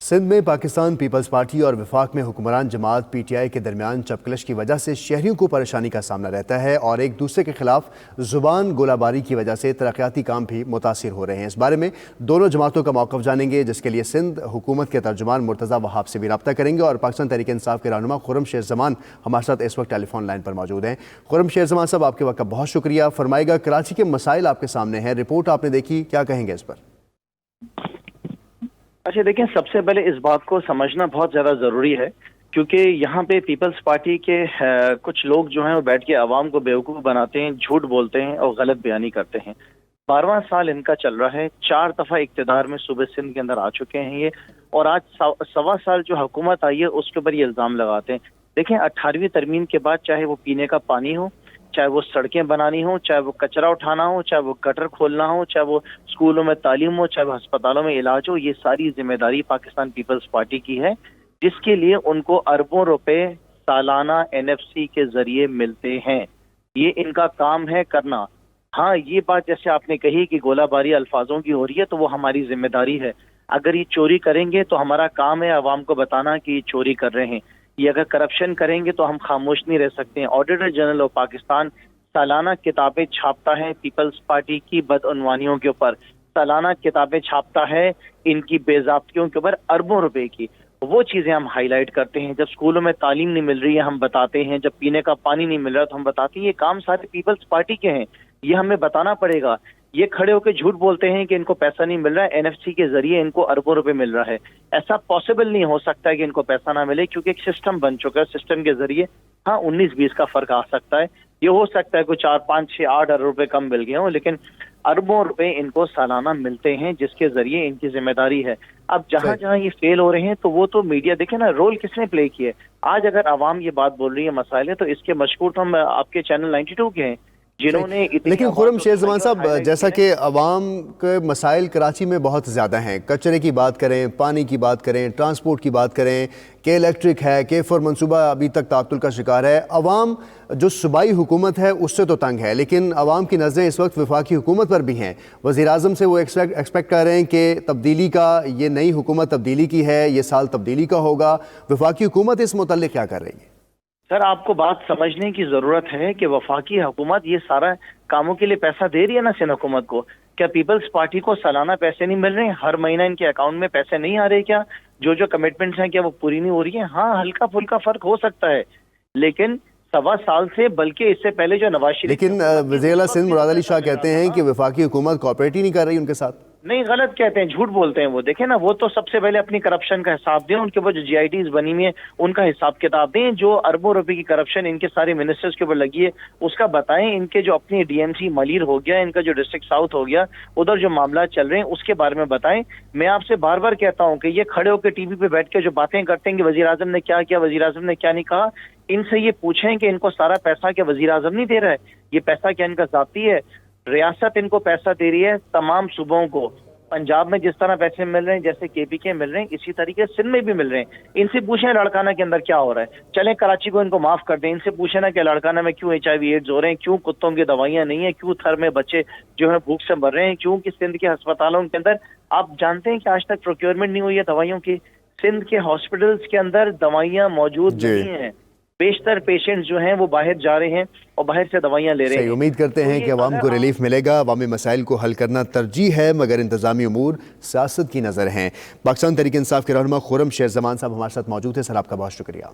सिंध में Pakistan peoples party और वफाक में हुक्मरान जमात पीटीआई के दरमियान चपकलश की वजह से शहरियों को परेशानी का सामना रहता है और एक दूसरे के खिलाफ जुबान गोलाबारी की वजह से तरक्याती काम भी मुतासिर हो रहे हैं। इस बारे में दोनों जमातों का मौक़िफ़ जानेंगे, जिसके लिए सिंध हुकूमत के तर्जुमान मुर्तज़ा वहाब से भी रब्ता करेंगे और पाकिस्तान तहरीक इंसाफ के रहनुमा खुर्रम शेर ज़मान हमारे साथ इस वक्त टेलीफोन लाइन पर मौजूद हैं। खुर्रम शेर ज़मान साहब, आपके वक्त का बहुत शुक्रिया। फरमाएगा, कराची के मसाइल आपके सामने हैं, रिपोर्ट आपने देखी, क्या कहेंगे इस पर? अच्छा देखें, सबसे पहले इस बात को समझना बहुत ज़्यादा ज़रूरी है, क्योंकि यहाँ पे पीपल्स पार्टी के कुछ लोग जो हैं वो बैठ के आवाम को बेवकूफ़ बनाते हैं, झूठ बोलते हैं और गलत बयानी करते हैं। 12वां साल इनका चल रहा है, 4 दफ़ा इक़्तिदार में सूबे सिंध के अंदर आ चुके हैं ये, और आज सवा साल जो हुकूमत आई है उसके ऊपर ये इल्ज़ाम लगाते हैं। देखें, 18वीं तरमीम के बाद चाहे वो पीने का पानी हो, चाहे वो सड़कें बनानी हो, चाहे वो कचरा उठाना हो, चाहे वो गटर खोलना हो, चाहे वो स्कूलों में तालीम हो, चाहे वो अस्पतालों में इलाज हो, ये सारी जिम्मेदारी पाकिस्तान पीपल्स पार्टी की है, जिसके लिए उनको अरबों रुपए सालाना एनएफसी के जरिए मिलते हैं। ये इनका काम है करना। हाँ, ये बात जैसे आपने कही कि गोलाबारी अल्फाजों की हो रही है, तो वो हमारी जिम्मेदारी है। अगर ये चोरी करेंगे तो हमारा काम है आवाम को बताना कि ये चोरी कर रहे हैं। ये अगर करप्शन करेंगे तो हम खामोश नहीं रह सकते हैं। ऑडिटर जनरल ऑफ पाकिस्तान सालाना किताबें छापता है पीपल्स पार्टी की बदअनवानियों के ऊपर, सालाना किताबें छापता है इनकी बेज़ाब्तियों के ऊपर अरबों रुपए की। वो चीज़ें हम हाईलाइट करते हैं। जब स्कूलों में तालीम नहीं मिल रही है हम बताते हैं, जब पीने का पानी नहीं मिल रहा तो हम बताते हैं। ये काम सारे पीपल्स पार्टी के हैं, ये हमें बताना पड़ेगा। ये खड़े होकर झूठ बोलते हैं कि इनको पैसा नहीं मिल रहा है, एनएफसी के जरिए इनको अरबों रुपए मिल रहा है। ऐसा पॉसिबल नहीं हो सकता है कि इनको पैसा ना मिले, क्योंकि एक सिस्टम बन चुका है। सिस्टम के जरिए हाँ 19-20 का फर्क आ सकता है, ये हो सकता है कोई 4, 5, 6, 8 अरब रुपए कम मिल गए हों, लेकिन अरबों रुपए इनको सालाना मिलते हैं, जिसके जरिए इनकी जिम्मेदारी है। अब जहां जहां ये फेल हो रहे हैं तो वो तो मीडिया देखे ना, रोल किसने प्ले किया है। आज अगर आवाम ये बात बोल रही है मसाइल है, तो इसके मशहूर तो हम आपके चैनल 92 के हैं, जिन्होंने। लेकिन खुर्रम शेर ज़मान साहब, जैसा कि अवाम के मसाइल कराची में बहुत ज़्यादा हैं, कचरे की बात करें, पानी की बात करें, ट्रांसपोर्ट की बात करें, के इलेक्ट्रिक है, के फॉर मनसूबा अभी तक तातुल का शिकार है। अवाम जो सूबाई हुकूमत है उससे तो तंग है, लेकिन अवाम की नज़रें इस वक्त वफाकी हुकूमत पर भी हैं। वज़ीर-ए-आज़म से वो एक्सपेक्ट कर रहे हैं कि तब्दीली का, ये नई हुकूमत तब्दीली की है, ये साल तब्दीली का होगा। वफाकी हुकूमत इस मुतल्लिक़ क्या कर रही है? सर, आपको बात समझने की जरूरत है कि वफाकी हुकूमत ये सारा कामों के लिए पैसा दे रही है ना सिंध हुकूमत को। क्या पीपल्स पार्टी को सालाना पैसे नहीं मिल रहे हैं? हर महीना इनके अकाउंट में पैसे नहीं आ रहे? क्या जो कमिटमेंट्स हैं क्या वो पूरी नहीं हो रही है? हाँ, हल्का फुल्का फर्क हो सकता है, लेकिन सवा साल से, बल्कि इससे पहले जो नवाज शरीफ, लेकिन वज़ीर-ए-आला सिंध मुराद अली शाह कहते हैं कि वफाकी हुकूमत कोऑपरेट ही नहीं कर रही उनके साथ। नहीं, गलत कहते हैं, झूठ बोलते हैं वो। देखें ना, वो तो सबसे पहले अपनी करप्शन का हिसाब दें, उनके ऊपर जो जीआईटीज बनी हुई है उनका हिसाब किताब दें। जो अरबों रुपए की करप्शन इनके सारे मिनिस्टर्स के ऊपर लगी है उसका बताएं। इनके जो अपनी डीएमसी मलीर हो गया, इनका जो डिस्ट्रिक्ट साउथ हो गया, उधर जो मामला चल रहे हैं उसके बारे में बताएं। मैं आपसे बार बार कहता हूँ कि ये खड़े होकर टीवी पे बैठ के जो बातें करते हैं कि वजीर आजम ने क्या किया, वजीर आजम ने क्या नहीं कहा, इनसे ये पूछें कि इनको सारा पैसा क्या वजीर आजम नहीं दे रहा है? ये पैसा क्या इनका जाती है? रियासत इनको पैसा दे रही है, तमाम सूबों को। पंजाब में जिस तरह पैसे मिल रहे हैं, जैसे केपीके मिल रहे हैं, इसी तरीके सिंध में भी मिल रहे हैं। इनसे पूछें लड़काना के अंदर क्या हो रहा है। चलें कराची को इनको माफ कर दें, इनसे पूछे ना कि लड़काना में क्यों HIV एड्स हो रहे हैं, क्यों कुत्तों की दवाइयां नहीं है, क्यों थर में बच्चे जो है भूख से मर रहे हैं, क्यों कि सिंध के अस्पतालों के अंदर आप जानते हैं कि आज तक प्रोक्योरमेंट नहीं हुई है दवाइयों की। सिंध के हॉस्पिटल्स के अंदर दवाइयां मौजूद नहीं है। बेशतर पेशेंट्स जो हैं वो बाहर जा रहे हैं और बाहर से दवाइयां ले रहे हैं। उम्मीद करते हैं कि अवाम को रिलीफ मिलेगा। अवामी मसाइल को हल करना तरजीह है, मगर इंतजामी उमूर सियासत की नज़र हैं। पाकिस्तान तहरीक इंसाफ के रहनुमा खुर्रम शेर ज़मान साहब हमारे साथ मौजूद है। सर, आपका बहुत शुक्रिया।